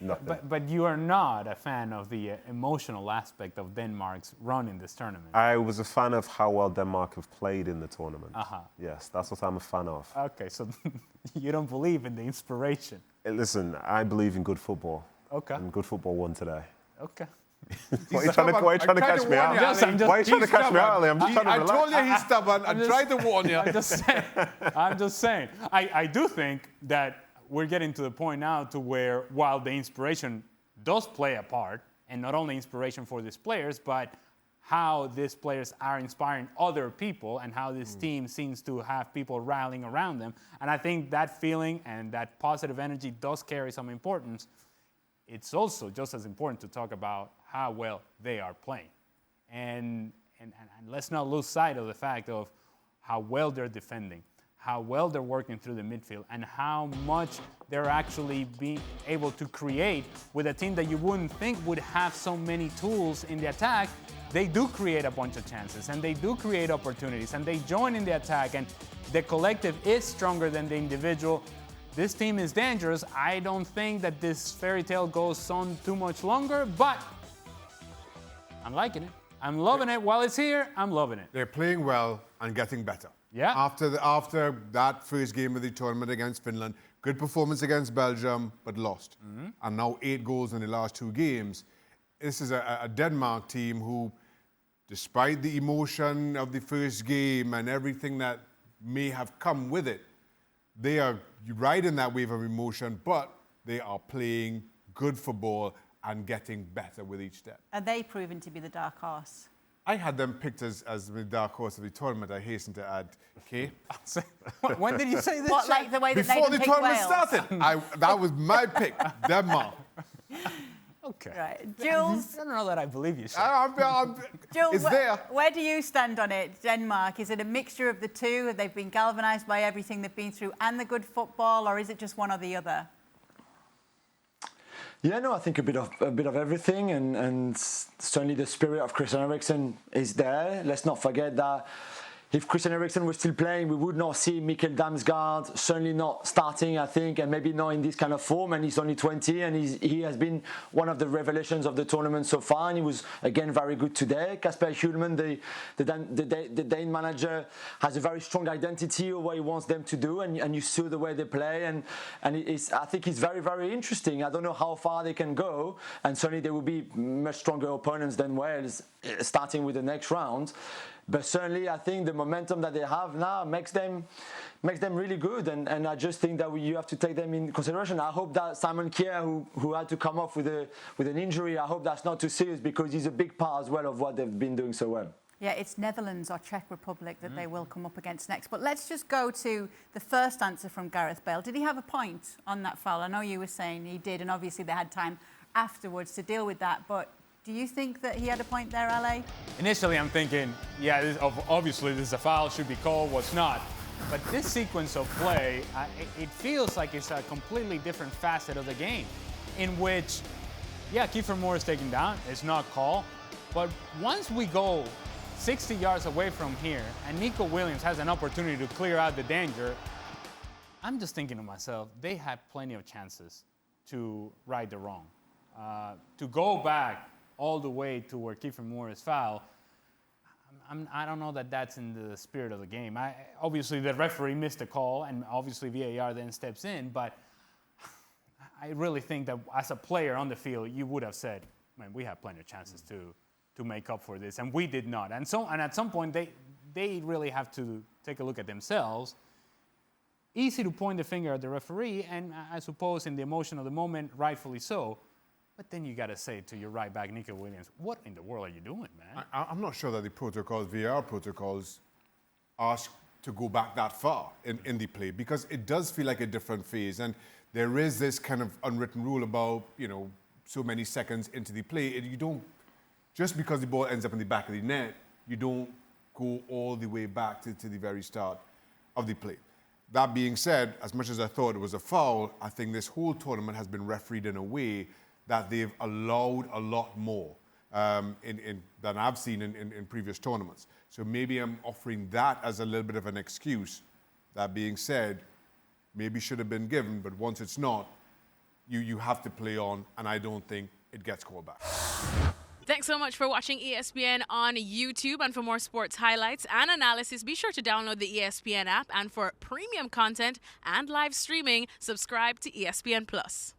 Nothing. But you are not a fan of the emotional aspect of Denmark's run in this tournament. I was a fan of how well Denmark have played in the tournament. Uh-huh. Yes, that's what I'm a fan of. Okay, so you don't believe in the inspiration. Listen, I believe in good football. Okay. And good football won today. Okay. Why are you trying to catch me out? Why are you trying to catch me out, Ali? I'm just trying to relax. I told you he's stubborn. I tried to warn you. I'm just saying. I do think that we're getting to the point now to where, while the inspiration does play a part, and not only inspiration for these players, but how these players are inspiring other people and how this team seems to have people rallying around them. And I think that feeling and that positive energy does carry some importance. It's also just as important to talk about how well they are playing. And let's not lose sight of the fact of how well they're defending, how well they're working through the midfield, and how much they're actually being able to create with a team that you wouldn't think would have so many tools in the attack. They do create a bunch of chances, and they do create opportunities, and they join in the attack, and the collective is stronger than the individual. This team is dangerous. I don't think that this fairy tale goes on too much longer, but I'm liking it. I'm loving it. While it's here, I'm loving it. They're playing well and getting better. Yeah. After that first game of the tournament against Finland, good performance against Belgium, but lost. And now 8 goals in the last 2 games. This is a Denmark team who, despite the emotion of the first game and everything that may have come with it, they are riding that wave of emotion, but they are playing good football and getting better with each step. Are they proven to be the dark horse? I had them picked as the dark horse of the tournament, I hasten to add, Kay. When did you say this? What, like the way that Before they the picked tournament Wales? started. That was my pick, Denmark. Okay. Right. Jules? I don't know that I believe you, Shaka. Jules, it's there. Where do you stand on it, Denmark? Is it a mixture of the two? Have they been galvanised by everything they've been through and the good football, or is it just one or the other? Yeah, no, I think a bit of everything, and certainly the spirit of Christian Eriksen is there. Let's not forget that if Christian Eriksen was still playing, we would not see Mikkel Damsgaard, certainly not starting, I think, and maybe not in this kind of form, and he's only 20, and he has been one of the revelations of the tournament so far, and he was, again, very good today. Kasper Julien, the Dane manager, has a very strong identity of what he wants them to do, and you see the way they play, and I think it's very, very interesting. I don't know how far they can go, and certainly they will be much stronger opponents than Wales, starting with the next round. But certainly, I think the momentum that they have now makes them really good, and I just think that you have to take them in consideration. I hope that Simon Kjær, who had to come off with an injury, I hope that's not too serious, because he's a big part as well of what they've been doing so well. Yeah, it's Netherlands or Czech Republic that they will come up against next. But let's just go to the first answer from Gareth Bale. Did he have a point on that foul? I know you were saying he did, and obviously they had time afterwards to deal with that, but do you think that he had a point there, Ale? Initially, I'm thinking, yeah, obviously this is a foul, should be called, was not. But this sequence of play, it feels like it's a completely different facet of the game, in which, yeah, Kiefer Moore is taken down, it's not called, but once we go 60 yards away from here, and Nico Williams has an opportunity to clear out the danger, I'm just thinking to myself, they had plenty of chances to right the wrong. To go back all the way to where Kiefer Moore is fouled, I don't know that that's in the spirit of the game. Obviously, the referee missed the call, and obviously VAR then steps in, but I really think that as a player on the field, you would have said, man, we have plenty of chances to make up for this, and we did not. And at some point, they really have to take a look at themselves. Easy to point the finger at the referee, and I suppose in the emotion of the moment, rightfully so. But then you got to say to your right back, Nico Williams, what in the world are you doing, man? I'm not sure that the protocols, VAR protocols, ask to go back that far in the play, because it does feel like a different phase. And there is this kind of unwritten rule about, so many seconds into the play. You don't, just because the ball ends up in the back of the net, you don't go all the way back to the very start of the play. That being said, as much as I thought it was a foul, I think this whole tournament has been refereed in a way that they've allowed a lot more than I've seen in previous tournaments. So maybe I'm offering that as a little bit of an excuse. That being said, maybe should have been given, but once it's not, you have to play on, and I don't think it gets called back. Thanks so much for watching ESPN on YouTube. And for more sports highlights and analysis, be sure to download the ESPN app. And for premium content and live streaming, subscribe to ESPN Plus.